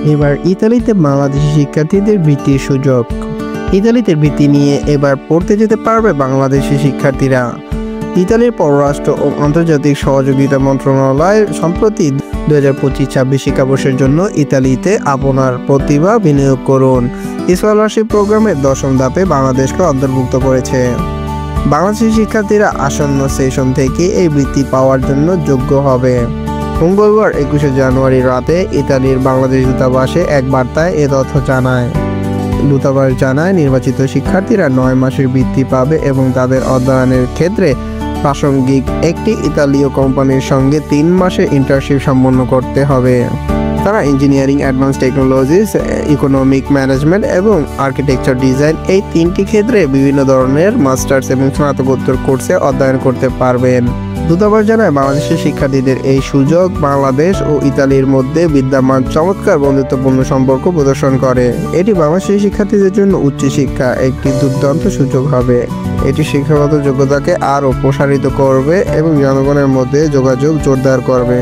এবার ইতালিতে বাংলাদেশি শিক্ষার্থীদের বৃত্তির সুযোগ। ইতালিতে বৃত্তি নিয়ে এবার পড়তে যেতে পারবে বাংলাদেশি শিক্ষার্থীরা। ইতালির পররাষ্ট্র ও আন্তর্জাতিক সহযোগিতা মন্ত্রণালয় সম্প্রতি 2025-26 শিক্ষাবর্ষের জন্য ইতালিতে আপনার প্রতিভা বিনিয়োগ করুন স্কলারশিপ প্রোগ্রামের 10ম ধাপে বাংলাদেশকে অন্তর্ভুক্ত করেছে। বাংলাদেশি শিক্ষার্থীরা আসন্ন সেশন থেকে এই বৃত্তি পাওয়ার জন্য যোগ্য হবে। মঙ্গলবার 21শে জানুয়ারি রাতে ইতালির বাংলাদেশ দূতাবাসে এক বার্তায় এ তথ্য জানায়। দূতাবাস জানায়, নির্বাচিত শিক্ষার্থীরা 9 মাসের বৃত্তি পাবে এবং তাদের অধ্যয়নের ক্ষেত্রে প্রাসঙ্গিক একটি ইতালীয় কোম্পানির সঙ্গে 3 মাসের ইন্টার্নশিপ সম্পন্ন করতে হবে। তারা engineering, advance technologies, economic management এবং আর্কিটেকচার ডিজাইন এই 3টি ক্ষেত্রে বিভিন্ন ধরনের মাস্টার্স এবং স্নাতকোত্তর কোর্সে অধ্যয়ন করতে পারবেন। দূতাবাস জানায়, বাংলাদেশের শিক্ষার্থীদের এই সুযোগ বাংলাদেশ ও ইতালির মধ্যে বিদ্যমান চমৎকার বন্ধুত্বপূর্ণ সম্পর্ক প্রদর্শন করে। এটি বাংলাদেশি শিক্ষার্থীদের জন্য উচ্চশিক্ষা একটি দুর্দান্ত সুযোগ হবে। এটি শিক্ষাগত যোগ্যতাকে আরও প্রসারিত করবে এবং জনগণের মধ্যে যোগাযোগ জোরদার করবে।